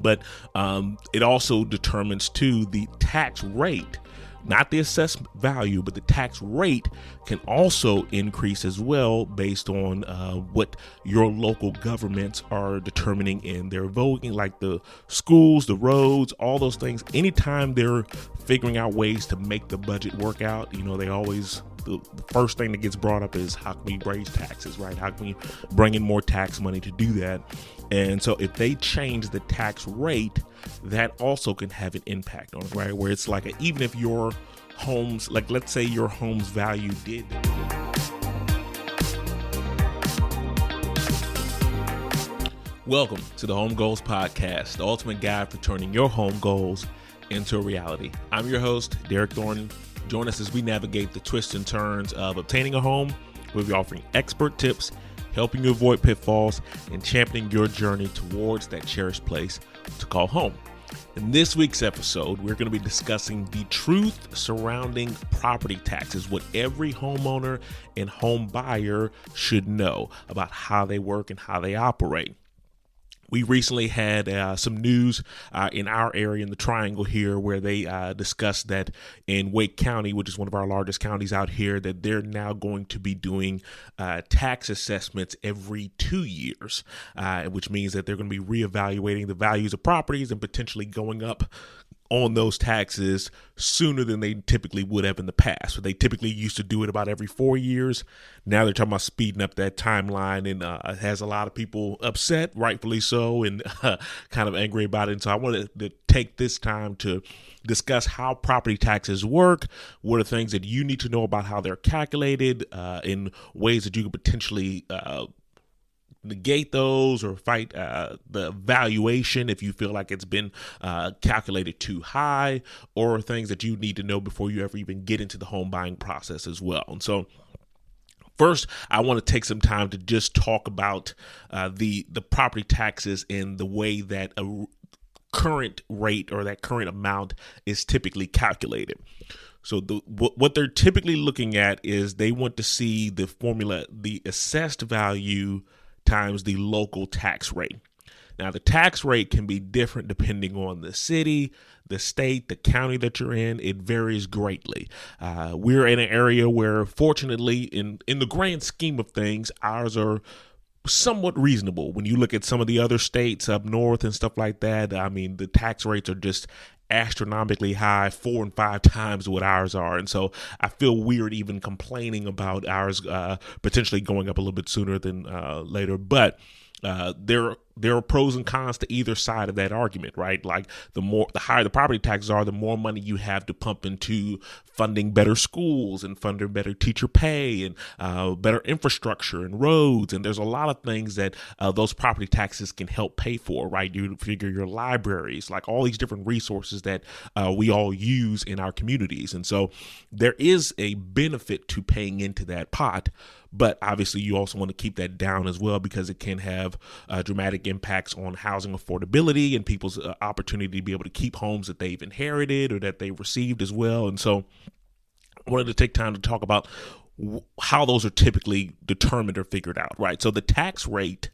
But it also determines too the tax rate. Not the assessed value, but the tax rate can also increase as well based on what your local governments are determining in their voting, like the schools, the roads, all those things. Anytime they're figuring out ways to make the budget work out, they always, the first thing that gets brought up is how can we raise taxes, right? How can we bring in more tax money to do that? And so if they change the tax rate, that also can have an impact on it, right? Where it's like, even if your homes, like let's say your home's value did. Welcome to the Home Goals Podcast, the ultimate guide for turning your home goals into a reality. I'm your host, Derek Thornton. Join us as we navigate the twists and turns of obtaining a home. We'll be offering expert tips, helping you avoid pitfalls, and championing your journey towards that cherished place to call home. In this week's episode, we're going to be discussing the truth surrounding property taxes, what every homeowner and home buyer should know about how they work and how they operate. We recently had some news in our area in the Triangle here where they discussed that in Wake County, which is one of our largest counties out here, that they're now going to be doing tax assessments every 2 years, which means that they're going to be reevaluating the values of properties and potentially going up on those taxes sooner than they typically would have in the past. So they typically used to do it about every 4 years. Now they're talking about speeding up that timeline, and it has a lot of people upset, rightfully so, and kind of angry about it. And so I wanted to take this time to discuss how property taxes work, what are things that you need to know about how they're calculated, in ways that you could potentially negate those or fight the valuation if you feel like it's been calculated too high, or things that you need to know before you ever even get into the home buying process as well. And so first, I want to take some time to just talk about the property taxes and the way that a current rate or that current amount is typically calculated. So what they're typically looking at is they want to see the formula, the assessed value times the local tax rate. Now, the tax rate can be different depending on the city, the state, the county that you're in. It varies greatly. We're in an area where, fortunately, in the grand scheme of things, ours are somewhat reasonable. When you look at some of the other states up north and stuff like that, I mean, the tax rates are just astronomically high, 4 and 5 times what ours are. And so I feel weird even complaining about ours potentially going up a little bit sooner than later. But there are pros and cons to either side of that argument, right? Like the higher the property taxes are, the more money you have to pump into funding better schools and funding better teacher pay and better infrastructure and roads. And there's a lot of things that those property taxes can help pay for, right? You figure your libraries, like all these different resources that we all use in our communities. And so there is a benefit to paying into that pot. But obviously, you also want to keep that down as well, because it can have dramatic impacts on housing affordability and people's opportunity to be able to keep homes that they've inherited or that they've received as well. And so I wanted to take time to talk about how those are typically determined or figured out, right? So the tax rate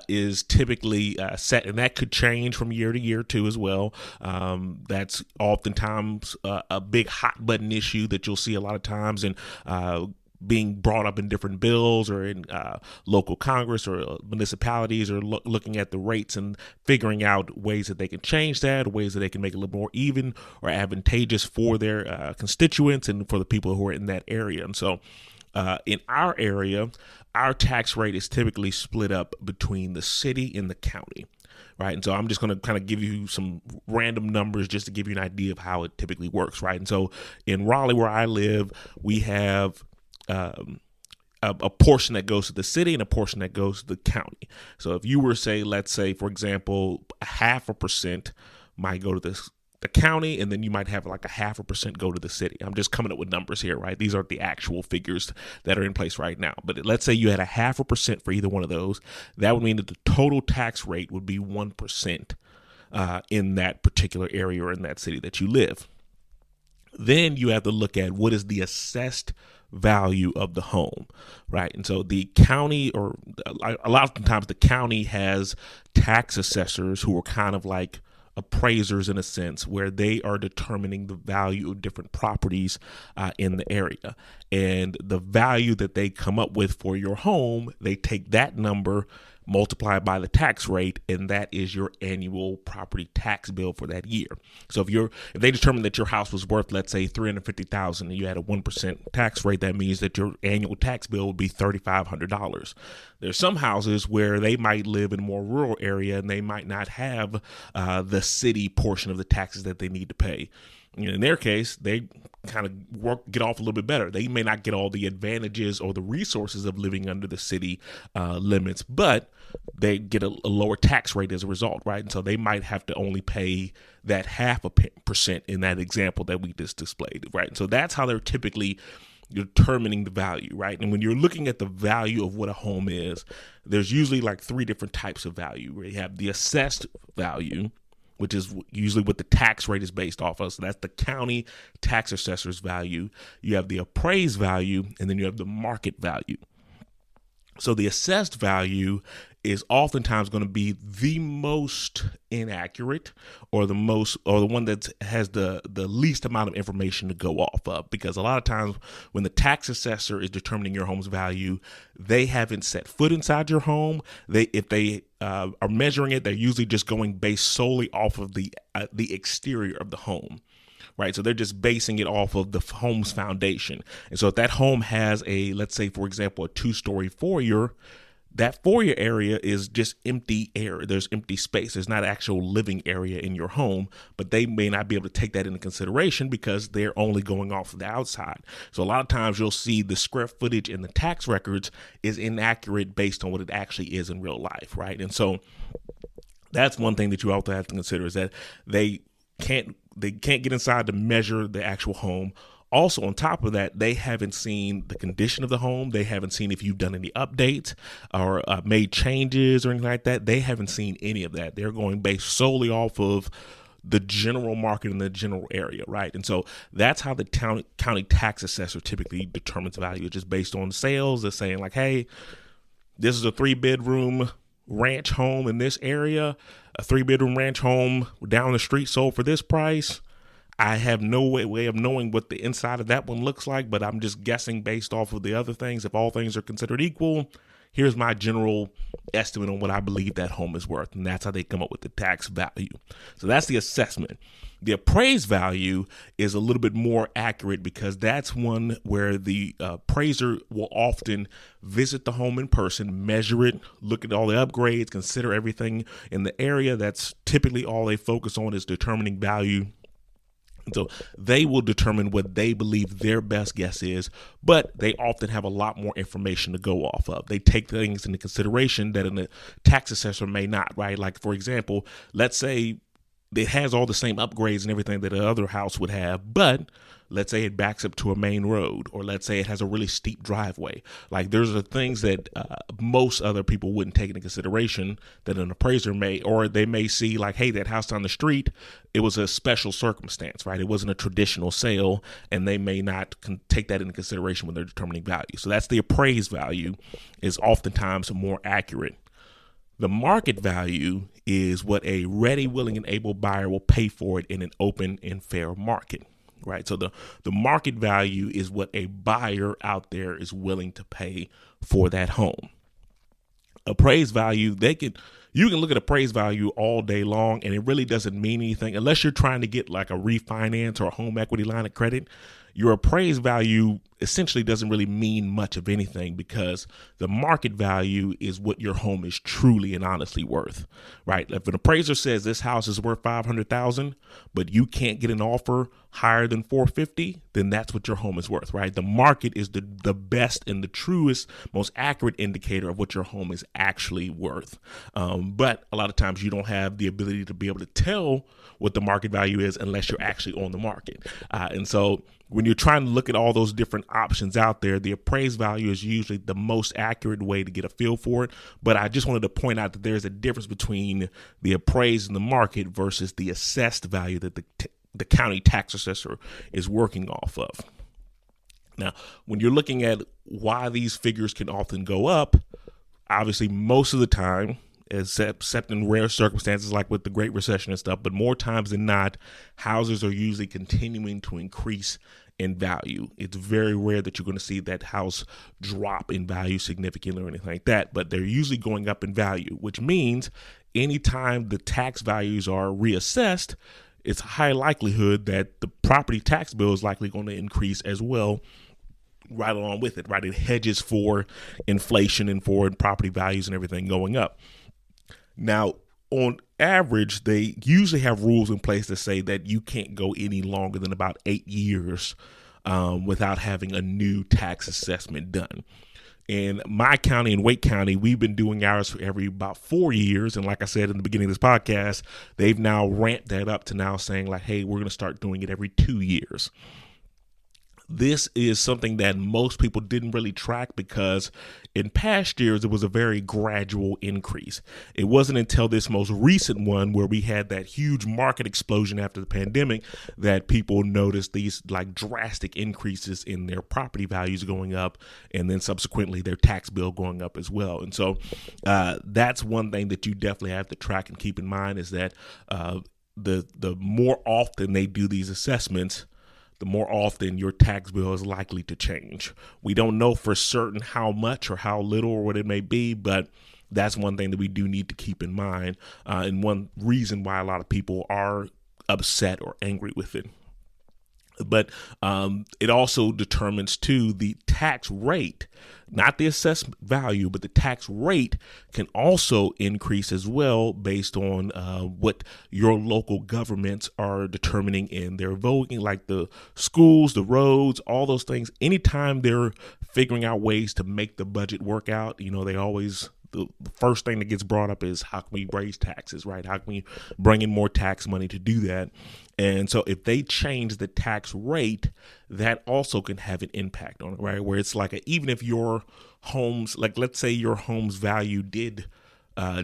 is typically set, and that could change from year to year too as well. That's oftentimes a big hot button issue that you'll see a lot of times, and being brought up in different bills or in local Congress or municipalities, or looking at the rates and figuring out ways that they can change that, ways that they can make it a little more even or advantageous for their constituents and for the people who are in that area. And so in our area, our tax rate is typically split up between the city and the county. Right. And so I'm just going to kind of give you some random numbers just to give you an idea of how it typically works. Right. And so in Raleigh, where I live, we have a portion that goes to the city and a portion that goes to the county. So if you were let's say, for example, 0.5% might go to the county, and then you might have like 0.5% go to the city. I'm just coming up with numbers here, right? These aren't the actual figures that are in place right now. But let's say you had 0.5% for either one of those. That would mean that the total tax rate would be 1% in that particular area or in that city that you live. Then you have to look at what is the assessed value of the home, right? And so the county, or a lot of times the county has tax assessors who are kind of like appraisers in a sense, where they are determining the value of different properties in the area. And the value that they come up with for your home, they take that number, multiply by the tax rate, and that is your annual property tax bill for that year. So if they determine that your house was worth, let's say, $350,000, and you had a 1% tax rate, that means that your annual tax bill would be $3,500. There's some houses where they might live in a more rural area and they might not have the city portion of the taxes that they need to pay. In their case, they kind of get off a little bit better. They may not get all the advantages or the resources of living under the city limits, but they get a lower tax rate as a result, right? And so they might have to only pay that 0.5% in that example that we just displayed, right? And so that's how they're typically determining the value, right? And when you're looking at the value of what a home is, there's usually like three different types of value. Where you have the assessed value, which is usually what the tax rate is based off of. So that's the county tax assessor's value. You have the appraised value, and then you have the market value. So the assessed value is oftentimes going to be the most inaccurate, or the one that has the least amount of information to go off of, because a lot of times when the tax assessor is determining your home's value, they haven't set foot inside your home. If they are measuring it, they're usually just going based solely off of the exterior of the home. Right. So they're just basing it off of the home's foundation. And so if that home has let's say, for example, a 2-story foyer, that foyer area is just empty air. There's empty space. There's not actual living area in your home, but they may not be able to take that into consideration because they're only going off of the outside. So a lot of times you'll see the square footage in the tax records is inaccurate based on what it actually is in real life. Right. And so that's one thing that you also have to consider, is that they can't get inside to measure the actual home. Also, on top of that, they haven't seen the condition of the home. They haven't seen if you've done any updates or made changes or anything like that. They haven't seen any of that. They're going based solely off of the general market in the general area, right? And so that's how the county tax assessor typically determines value, just based on sales. They're saying like, hey, this is a 3-bedroom ranch home in this area. A 3-bedroom ranch home down the street sold for this price. I have no way of knowing what the inside of that one looks like, but I'm just guessing based off of the other things. If all things are considered equal, here's my general estimate on what I believe that home is worth. And that's how they come up with the tax value. So that's the assessment. The appraised value is a little bit more accurate, because that's one where the appraiser will often visit the home in person, measure it, look at all the upgrades, consider everything in the area. That's typically all they focus on, is determining value. So they will determine what they believe their best guess is, but they often have a lot more information to go off of. They take things into consideration that a tax assessor may not, right? Like, for example, let's say it has all the same upgrades and everything that another house would have, but let's say it backs up to a main road, or let's say it has a really steep driveway. Like, there's the things that most other people wouldn't take into consideration that an appraiser may, or they may see like, hey, that house down the street, it was a special circumstance, right? It wasn't a traditional sale, and they may not take that into consideration when they're determining value. So that's the appraised value, is oftentimes more accurate. The market value is what a ready, willing, and able buyer will pay for it in an open and fair market, right? So the market value is what a buyer out there is willing to pay for that home. Appraised value, you can look at appraised value all day long, and it really doesn't mean anything unless you're trying to get like a refinance or a home equity line of credit. Your appraised value essentially doesn't really mean much of anything, because the market value is what your home is truly and honestly worth, right? If an appraiser says this house is worth $500,000, but you can't get an offer higher than $450,000, then that's what your home is worth, right? The market is the best and the truest, most accurate indicator of what your home is actually worth. But a lot of times you don't have the ability to be able to tell what the market value is unless you're actually on the market. And so when you're trying to look at all those different options out there, the appraised value is usually the most accurate way to get a feel for it. But I just wanted to point out that there's a difference between the appraised and the market versus the assessed value that the the county tax assessor is working off of. Now, when you're looking at why these figures can often go up, obviously most of the time, except in rare circumstances like with the Great Recession and stuff, but more times than not, houses are usually continuing to increase in value. It's very rare that you're going to see that house drop in value significantly or anything like that, but they're usually going up in value, which means anytime the tax values are reassessed, it's a high likelihood that the property tax bill is likely going to increase as well, right along with it, right? It hedges for inflation and for property values and everything going up. Now, on average, they usually have rules in place that say that you can't go any longer than about 8 years without having a new tax assessment done. In my county, in Wake County, we've been doing ours for every about 4 years. And like I said in the beginning of this podcast, they've now ramped that up to now saying like, hey, we're going to start doing it every 2 years. This is something that most people didn't really track because in past years, it was a very gradual increase. It wasn't until this most recent one where we had that huge market explosion after the pandemic that people noticed these like drastic increases in their property values going up, and then subsequently their tax bill going up as well. And so that's one thing that you definitely have to track and keep in mind is that the more often they do these assessments, the more often your tax bill is likely to change. We don't know for certain how much or how little or what it may be, but that's one thing that we do need to keep in mind, and one reason why a lot of people are upset or angry with it. But it also determines, too, the tax rate, not the assessed value, but the tax rate can also increase as well based on what your local governments are determining in their voting, like the schools, the roads, all those things. Anytime they're figuring out ways to make the budget work out, they always the first thing that gets brought up is how can we raise taxes, right? How can we bring in more tax money to do that? And so if they change the tax rate, that also can have an impact on it, right? Where it's like even if your homes, like let's say your home's value did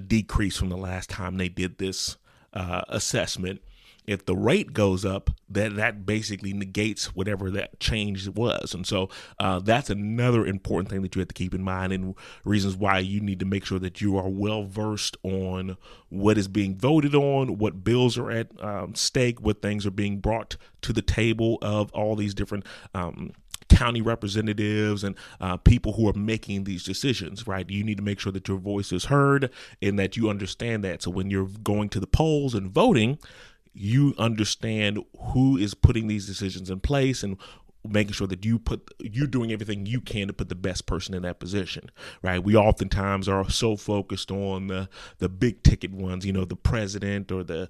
decrease from the last time they did this assessment, if the rate goes up, that basically negates whatever that change was. And so that's another important thing that you have to keep in mind, and reasons why you need to make sure that you are well versed on what is being voted on, what bills are at stake, what things are being brought to the table of all these different county representatives and people who are making these decisions, right? You need to make sure that your voice is heard and that you understand that. So when you're going to the polls and voting, you understand who is putting these decisions in place and making sure that you're doing everything you can to put the best person in that position, right? We oftentimes are so focused on the big ticket ones, the president or the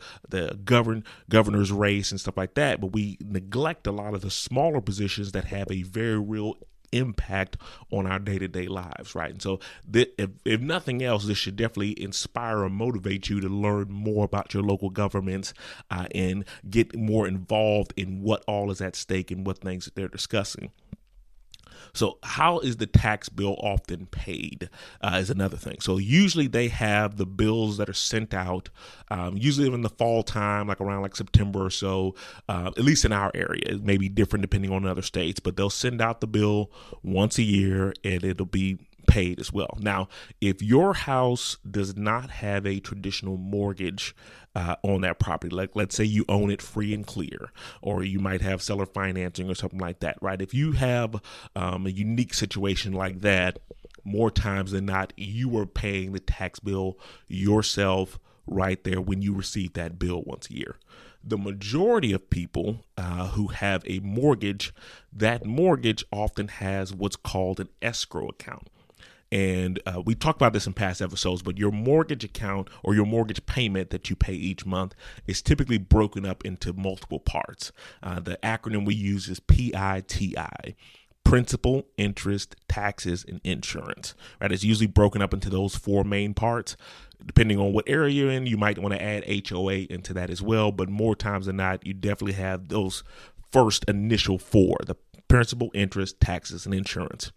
governor's race and stuff like that, but we neglect a lot of the smaller positions that have a very real impact on our day-to-day lives, right? And so if nothing else, this should definitely inspire or motivate you to learn more about your local governments and get more involved in what all is at stake and what things that they're discussing. So how is the tax bill often paid is another thing. So usually they have the bills that are sent out, usually in the fall time, like around like September or so, at least in our area. It may be different depending on other states, but they'll send out the bill once a year and it'll be paid as well. Now, if your house does not have a traditional mortgage on that property, like let's say you own it free and clear, or you might have seller financing or something like that, right? If you have a unique situation like that, more times than not, you are paying the tax bill yourself right there when you receive that bill once a year. The majority of people who have a mortgage, that mortgage often has what's called an escrow account. And we talked about this in past episodes, but your mortgage account or your mortgage payment that you pay each month is typically broken up into multiple parts. The acronym we use is PITI. Principal, interest, taxes, and insurance, right? It's usually broken up into those four main parts. Depending on what area you're in, you might want to add HOA into that as well. But more times than not, you definitely have those first initial four: the principal, interest, taxes, and insurance.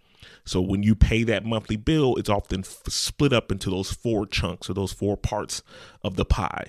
So when you pay that monthly bill, it's often split up into those four chunks or those four parts of the pie.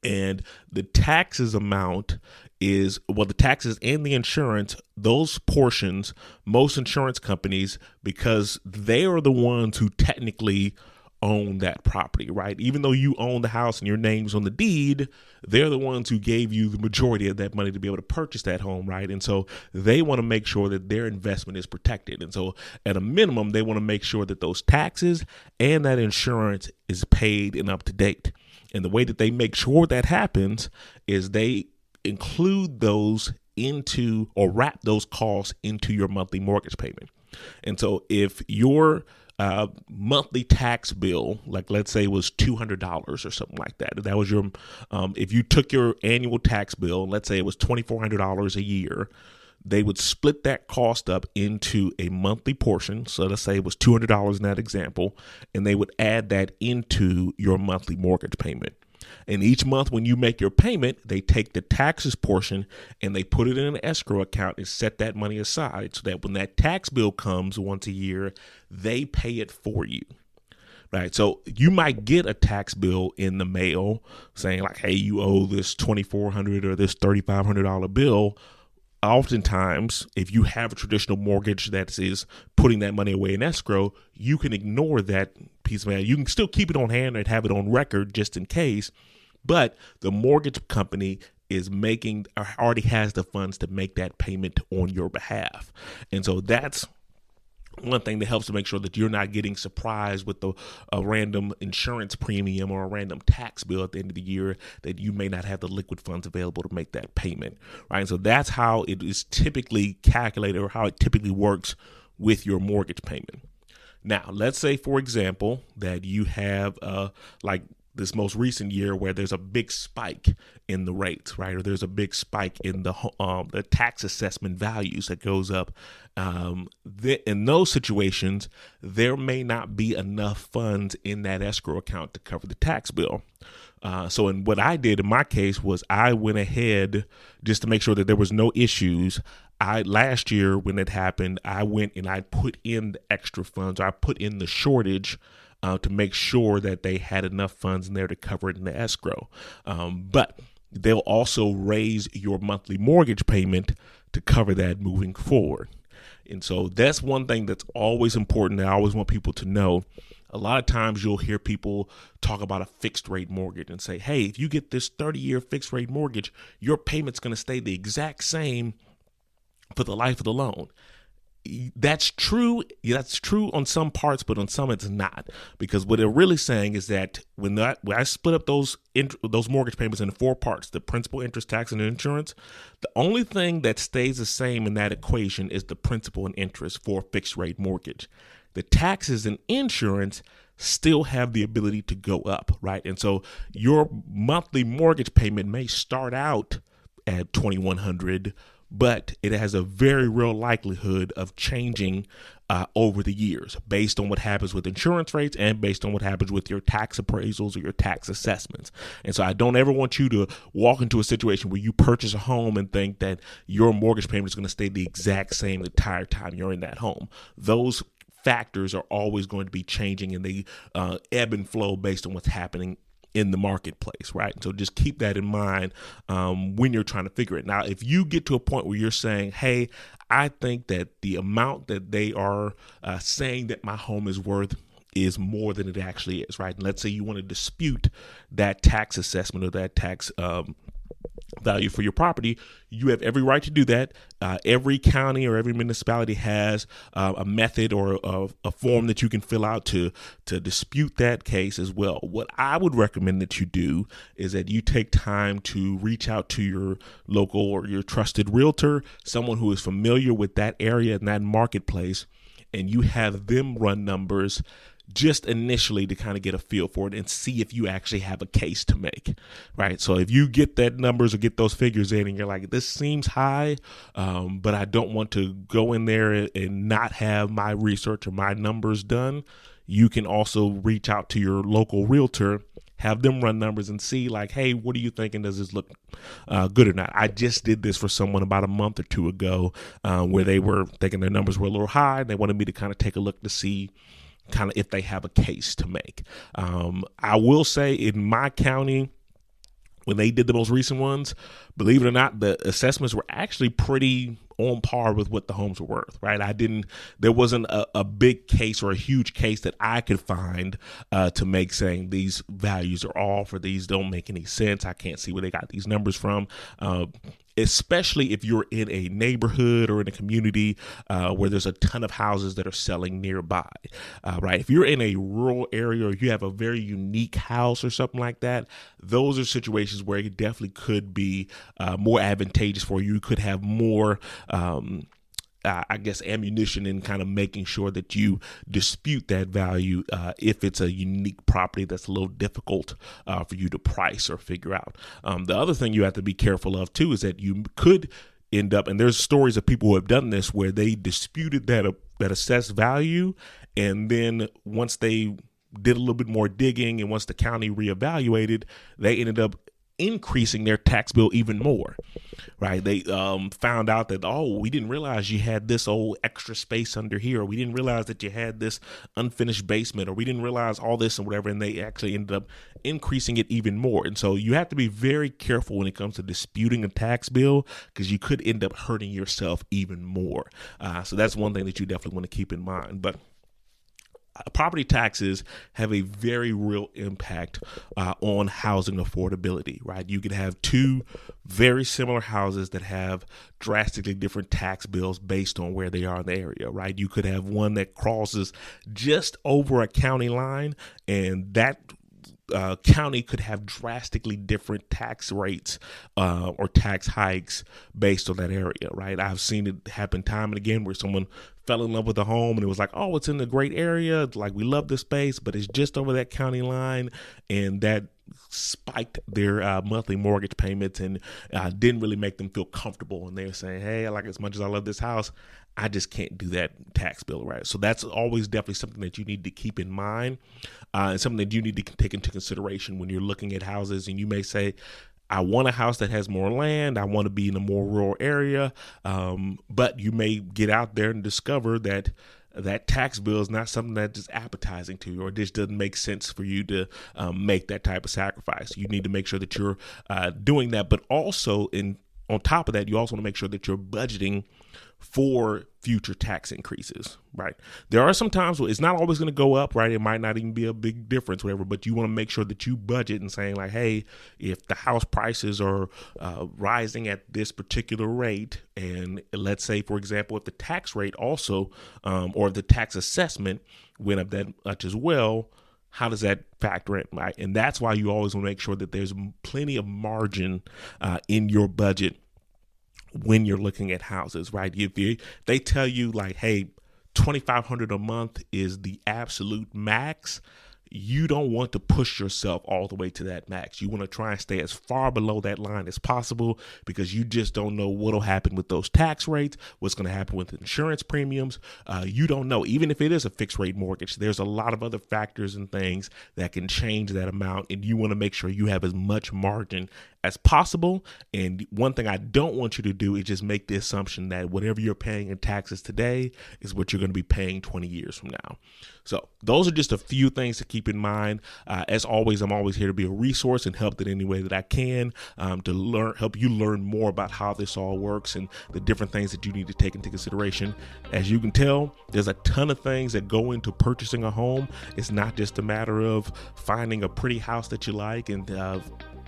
And the taxes amount is, well, the taxes and the insurance, those portions, most insurance companies, because they are the ones who technically own that property, right? Even though you own the house and your name's on the deed, they're the ones who gave you the majority of that money to be able to purchase that home, right? And so they want to make sure that their investment is protected. And so at a minimum, they want to make sure that those taxes and that insurance is paid and up to date. And the way that they make sure that happens is they include those into, or wrap those costs into, your monthly mortgage payment. And so if your monthly tax bill, like let's say was $200 or something like that, that was your, if you took your annual tax bill, let's say it was $2,400 a year, they would split that cost up into a monthly portion. So let's say it was $200 in that example, and they would add that into your monthly mortgage payment. And each month when you make your payment, they take the taxes portion and they put it in an escrow account and set that money aside so that when that tax bill comes once a year, they pay it for you. Right. So you might get a tax bill in the mail saying like, hey, you owe this $2,400 or this $3,500 bill. Oftentimes, if you have a traditional mortgage that is putting that money away in escrow, you can ignore that piece of mail. You can still keep it on hand and have it on record just in case, but the mortgage company is making, or already has the funds to make that payment on your behalf. And so that's one thing that helps to make sure that you're not getting surprised with a random insurance premium or a random tax bill at the end of the year that you may not have the liquid funds available to make that payment, right? And so that's how it is typically calculated, or how it typically works with your mortgage payment. Now, let's say, for example, that you have like this most recent year where there's a big spike in the rates, right? Or there's a big spike in the tax assessment values that goes up. In those situations, there may not be enough funds in that escrow account to cover the tax bill. So in what I did in my case was I went ahead just to make sure that there was no issues. Last year when it happened, I went and I put in the extra funds. I put in the shortage to make sure that they had enough funds in there to cover it in the escrow. But they'll also raise your monthly mortgage payment to cover that moving forward. And so that's one thing that's always important that I always want people to know. A lot of times you'll hear people talk about a fixed rate mortgage and say, hey, if you get this 30-year fixed rate mortgage, your payment's going to stay the exact same for the life of the loan. That's true. That's true on some parts, but on some it's not, because what they're really saying is that when I split up those mortgage payments into 4 parts, the principal, interest, tax, and insurance, the only thing that stays the same in that equation is the principal and interest for a fixed rate mortgage. The taxes and insurance still have the ability to go up, right? And so your monthly mortgage payment may start out at $2,100, but it has a very real likelihood of changing over the years based on what happens with insurance rates and based on what happens with your tax appraisals or your tax assessments. And so I don't ever want you to walk into a situation where you purchase a home and think that your mortgage payment is going to stay the exact same the entire time you're in that home. Those factors are always going to be changing, and they ebb and flow based on what's happening in the marketplace, right? So just keep that in mind when you're trying to figure it. Now, if you get to a point where you're saying, hey, I think that the amount that they are saying that my home is worth is more than it actually is, right? And let's say you want to dispute that tax assessment or that tax value for your property, you have every right to do that. Every county or every municipality has a method or a form that you can fill out to dispute that case as well. What I would recommend that you do is that you take time to reach out to your local or your trusted realtor, someone who is familiar with that area and that marketplace, and you have them run numbers just initially to kind of get a feel for it and see if you actually have a case to make, right? So if you get that numbers or get those figures in and you're like, this seems high, but I don't want to go in there and not have my research or my numbers done, you can also reach out to your local realtor, have them run numbers and see like, hey, what are you thinking? Does this look good or not? I just did this for someone about a month or 2 ago where they were thinking their numbers were a little high. They wanted me to kind of take a look to see kind of if they have a case to make. I will say in my county, when they did the most recent ones, believe it or not, the assessments were actually pretty on par with what the homes were worth, right? There wasn't a big case or a huge case that I could find to make saying these values are off or these don't make any sense. I can't see where they got these numbers from. Especially if you're in a neighborhood or in a community where there's a ton of houses that are selling nearby, right? If you're in a rural area or you have a very unique house or something like that, those are situations where it definitely could be more advantageous for you. You could have more ammunition in kind of making sure that you dispute that value if it's a unique property that's a little difficult for you to price or figure out. The other thing you have to be careful of too is that you could end up, and there's stories of people who have done this where they disputed that assessed value, and then once they did a little bit more digging and once the county reevaluated, they ended up increasing their tax bill even more, right? They found out that, we didn't realize you had this old extra space under here, or we didn't realize that you had this unfinished basement, or we didn't realize all this and whatever, and they actually ended up increasing it even more. And so you have to be very careful when it comes to disputing a tax bill, because you could end up hurting yourself even more. So that's one thing that you definitely want to keep in mind. But property taxes have a very real impact on housing affordability, right? You could have two very similar houses that have drastically different tax bills based on where they are in the area, right? You could have one that crosses just over a county line, and that county could have drastically different tax rates or tax hikes based on that area, right? I've seen it happen time and again where someone fell in love with a home and it was like, it's in a great area. It's like, we love the space, but it's just over that county line. And that spiked their monthly mortgage payments and didn't really make them feel comfortable. And they're saying, hey, like, as much as I love this house, I just can't do that tax bill, right? So that's always definitely something that you need to keep in mind and something that you need to take into consideration when you're looking at houses. And you may say, I want a house that has more land. I want to be in a more rural area. But you may get out there and discover that tax bill is not something that's just appetizing to you, or just doesn't make sense for you to make that type of sacrifice. You need to make sure that you're doing that. But also, on top of that, you also want to make sure that you're budgeting for future tax increases, right? There are some times where it's not always going to go up, right? It might not even be a big difference, whatever, but you want to make sure that you budget and saying like, hey, if the house prices are rising at this particular rate, and let's say, for example, if the tax rate also, or the tax assessment went up that much as well, how does that factor in, right? And that's why you always want to make sure that there's plenty of margin in your budget when you're looking at houses, right? If they tell you like, hey, $2,500 a month is the absolute max, you don't want to push yourself all the way to that max. You want to try and stay as far below that line as possible, because you just don't know what'll happen with those tax rates, what's going to happen with insurance premiums. You don't know. Even if it is a fixed rate mortgage, there's a lot of other factors and things that can change that amount, and you want to make sure you have as much margin as possible. And one thing I don't want you to do is just make the assumption that whatever you're paying in taxes today is what you're going to be paying 20 years from now. So those are just a few things to keep in mind. As always, I'm always here to be a resource and help in any way that I can to help you learn more about how this all works and the different things that you need to take into consideration. As you can tell, there's a ton of things that go into purchasing a home. It's not just a matter of finding a pretty house that you like and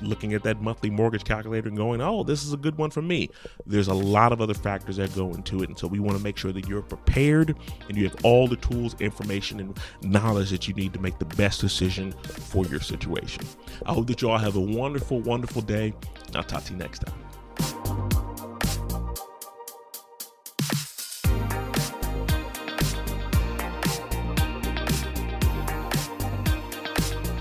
looking at that monthly mortgage calculator and going, oh, this is a good one for me. There's a lot of other factors that go into it. And so we want to make sure that you're prepared and you have all the tools, information, and knowledge that you need to make the best decision for your situation. I hope that you all have a wonderful, wonderful day. I'll talk to you next time.